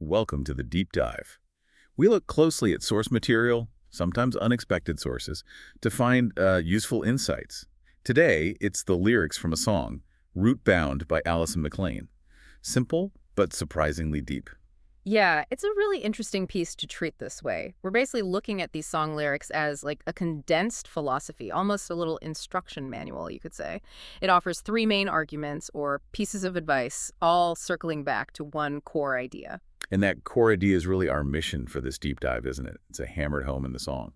Welcome to the Deep Dive. We look closely at source material, sometimes unexpected sources, to find useful insights. Today, it's the lyrics from a song, Root Bound by Alison McLean. Simple, but surprisingly deep. Yeah, it's a really interesting piece to treat this way. We're basically looking at these song lyrics as like a condensed philosophy, almost a little instruction manual, you could say. It offers three main arguments or pieces of advice, all circling back to one core idea. And that core idea is really our mission for this deep dive, isn't it? It's a hammered home in the song.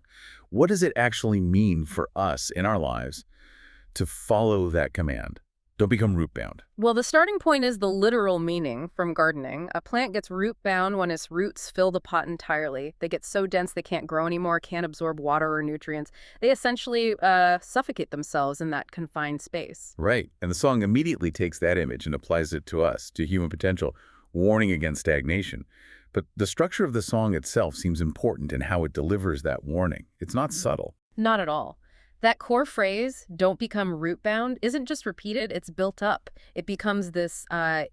What does it actually mean for us in our lives to follow that command? Don't become root bound. Well, the starting point is the literal meaning from gardening. A plant gets root bound when its roots fill the pot entirely. They get so dense they can't grow anymore, can't absorb water or nutrients. They essentially suffocate themselves in that confined space. Right. And the song immediately takes that image and applies it to us, to human potential, warning against stagnation. But the structure of the song itself seems important in how it delivers that warning. It's not subtle. Not at all. That core phrase, don't become root bound, isn't just repeated, it's built up. It becomes this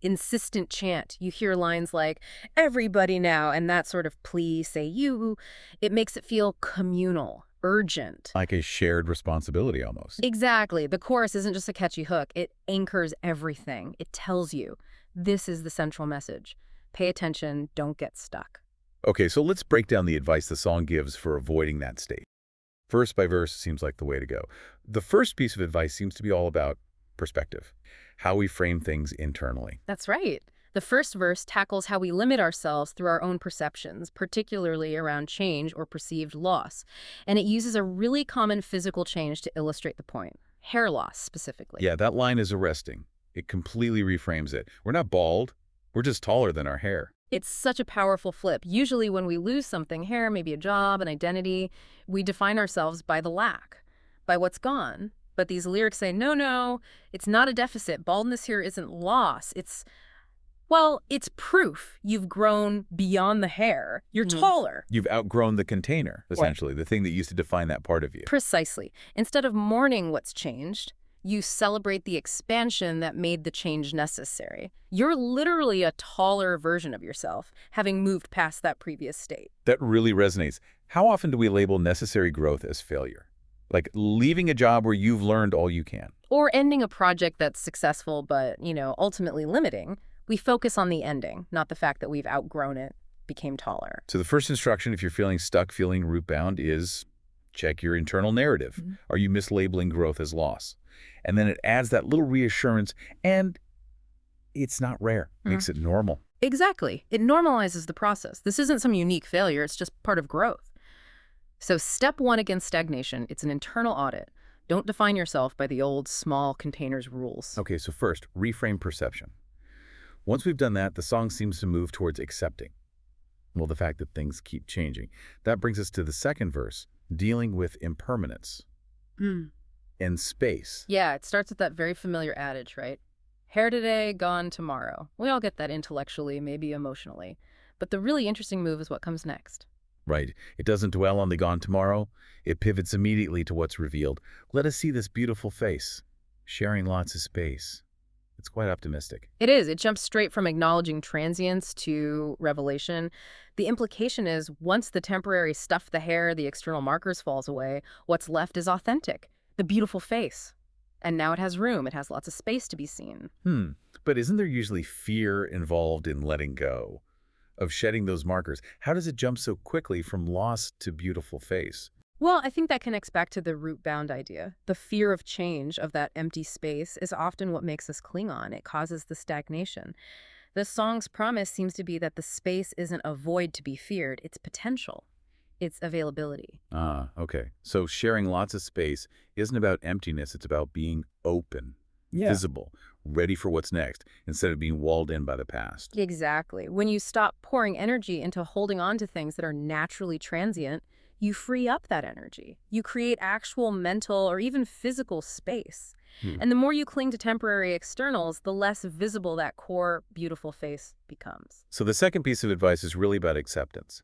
insistent chant. You hear lines like, everybody now, and that sort of please say you. It makes it feel communal, urgent. Like a shared responsibility almost. Exactly. The chorus isn't just a catchy hook. It anchors everything. It tells you, this is the central message. Pay attention, don't get stuck. Okay, so let's break down the advice the song gives for avoiding that state. Verse by verse seems like the way to go. The first piece of advice seems to be all about perspective, how we frame things internally. That's right. The first verse tackles how we limit ourselves through our own perceptions, particularly around change or perceived loss. And it uses a really common physical change to illustrate the point. Hair loss, specifically. Yeah, that line is arresting. It completely reframes it. We're not bald. We're just taller than our hair. It's such a powerful flip. Usually when we lose something, hair, maybe a job, an identity, we define ourselves by the lack, by what's gone. But these lyrics say, no, no, it's not a deficit. Baldness here isn't loss. It's proof you've grown beyond the hair. You're taller. You've outgrown the container, essentially, the thing that used to define that part of you. Precisely. Instead of mourning what's changed, you celebrate the expansion that made the change necessary. You're literally a taller version of yourself, having moved past that previous state. That really resonates. How often do we label necessary growth as failure? Like leaving a job where you've learned all you can. Or ending a project that's successful but, ultimately limiting. We focus on the ending, not the fact that we've outgrown it, became taller. So the first instruction, if you're feeling stuck, feeling root bound, is check your internal narrative. Are you mislabeling growth as loss? And then it adds that little reassurance, and it's not rare. Makes it normal. Exactly. It normalizes the process. This isn't some unique failure. It's just part of growth. So step one against stagnation, it's an internal audit. Don't define yourself by the old small containers rules. Okay, so first, reframe perception. Once we've done that, the song seems to move towards accepting. Well, the fact that things keep changing. That brings us to the second verse, dealing with impermanence and space. Yeah, it starts with that very familiar adage, right? Hair today, gone tomorrow. We all get that intellectually, maybe emotionally. But the really interesting move is what comes next. Right. It doesn't dwell on the gone tomorrow. It pivots immediately to what's revealed. Let us see this beautiful face, sharing lots of space. It's quite optimistic. It is. It jumps straight from acknowledging transience to revelation. The implication is once the temporary stuff, the hair, the external markers falls away, what's left is authentic, the beautiful face. And now it has room. It has lots of space to be seen. But isn't there usually fear involved in letting go, of shedding those markers? How does it jump so quickly from loss to beautiful face? Well, I think that connects back to the root-bound idea. The fear of change, of that empty space, is often what makes us cling on. It causes the stagnation. The song's promise seems to be that the space isn't a void to be feared. It's potential. It's availability. Ah, okay. So sharing lots of space isn't about emptiness. It's about being open, visible, ready for what's next, instead of being walled in by the past. Exactly. When you stop pouring energy into holding on to things that are naturally transient, you free up that energy. You create actual mental or even physical space. And the more you cling to temporary externals, the less visible that core, beautiful face becomes. So the second piece of advice is really about acceptance.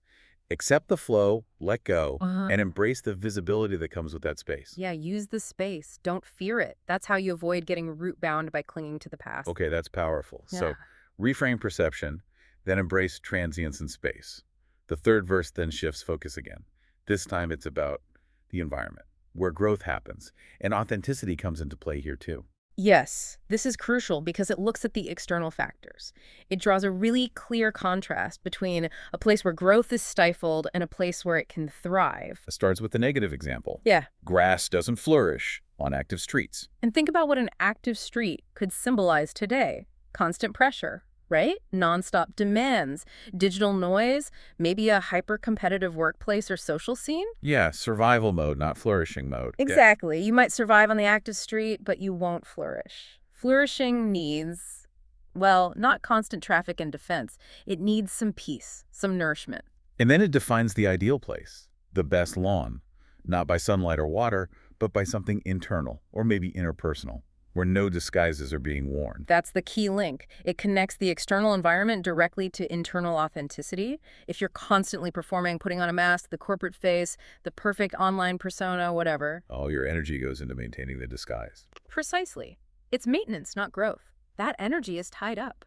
Accept the flow, let go, and embrace the visibility that comes with that space. Yeah, use the space. Don't fear it. That's how you avoid getting root bound by clinging to the past. Okay, that's powerful. Yeah. So reframe perception, Then embrace transience in space. The third verse then shifts focus again. This time it's about the environment, where growth happens, and authenticity comes into play here too. Yes, this is crucial because it looks at the external factors. It draws a really clear contrast between a place where growth is stifled and a place where it can thrive. It starts with the negative example. Yeah, Grass doesn't flourish on active streets. and think about what an active street could symbolize today. Constant pressure, right? Nonstop demands, digital noise, maybe a hyper-competitive workplace or social scene? Yeah, survival mode, not flourishing mode. Exactly. You might survive on the active street, but you won't flourish. Flourishing needs, well, not constant traffic and defense. It needs some peace, some nourishment. And then it defines the ideal place, the best lawn, not by sunlight or water, but by something internal or maybe interpersonal, where no disguises are being worn. That's the key link. It connects the external environment directly to internal authenticity. If you're constantly performing, putting on a mask, the corporate face, the perfect online persona, whatever. All your energy goes into maintaining the disguise. Precisely. It's maintenance, not growth. That energy is tied up.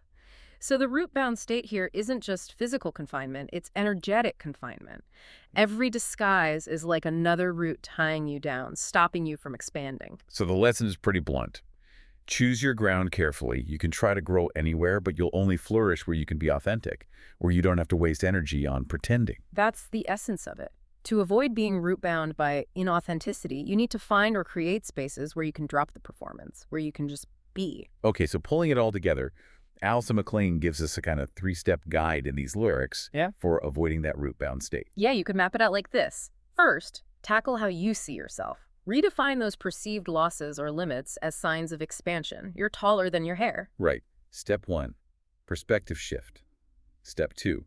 So the root-bound state here isn't just physical confinement, it's energetic confinement. Every disguise is like another root tying you down, stopping you from expanding. So the lesson is pretty blunt. Choose your ground carefully. You can try to grow anywhere, but you'll only flourish where you can be authentic, where you don't have to waste energy on pretending. That's the essence of it. To avoid being root-bound by inauthenticity, you need to find or create spaces where you can drop the performance, where you can just be. Okay, so pulling it all together, Alison McLean gives us a kind of three-step guide in these lyrics for avoiding that root-bound state. Yeah, you could map it out like this. First, tackle how you see yourself. Redefine those perceived losses or limits as signs of expansion. You're taller than your hair. Right. Step 1, perspective shift. Step 2,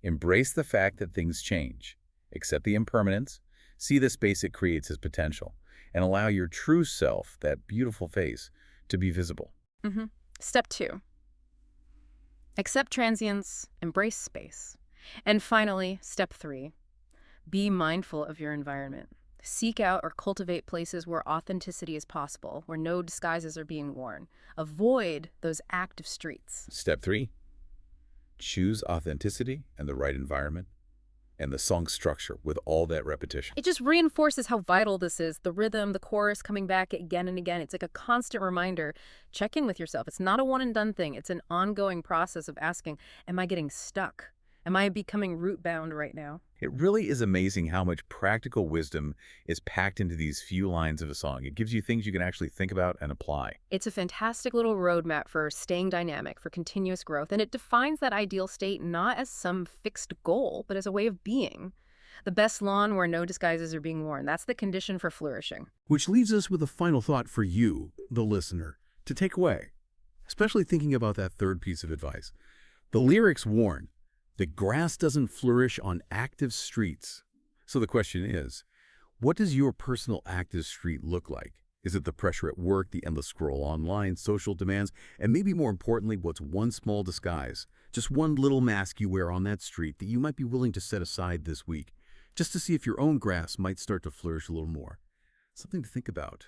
embrace the fact that things change. Accept the impermanence, see the space it creates as potential, and allow your true self, that beautiful face, to be visible. Step 2, accept transience, embrace space. And finally, step 3, be mindful of your environment. Seek out or cultivate places where authenticity is possible, where no disguises are being worn. Avoid those active streets. Step 3, choose authenticity and the right environment and the song structure with all that repetition. It just reinforces how vital this is. The rhythm, the chorus coming back again and again. It's like a constant reminder. Check in with yourself. It's not a one and done thing. It's an ongoing process of asking, am I getting stuck? Am I becoming root-bound right now? It really is amazing how much practical wisdom is packed into these few lines of a song. It gives you things you can actually think about and apply. It's a fantastic little roadmap for staying dynamic, for continuous growth, and it defines that ideal state not as some fixed goal, but as a way of being. The best lawn where no disguises are being worn. That's the condition for flourishing. Which leaves us with a final thought for you, the listener, to take away, especially thinking about that third piece of advice. The lyrics warn, the grass doesn't flourish on active streets. So the question is, what does your personal active street look like? Is it the pressure at work, the endless scroll online, social demands, and maybe more importantly, what's one small disguise, just one little mask you wear on that street that you might be willing to set aside this week, just to see if your own grass might start to flourish a little more? Something to think about.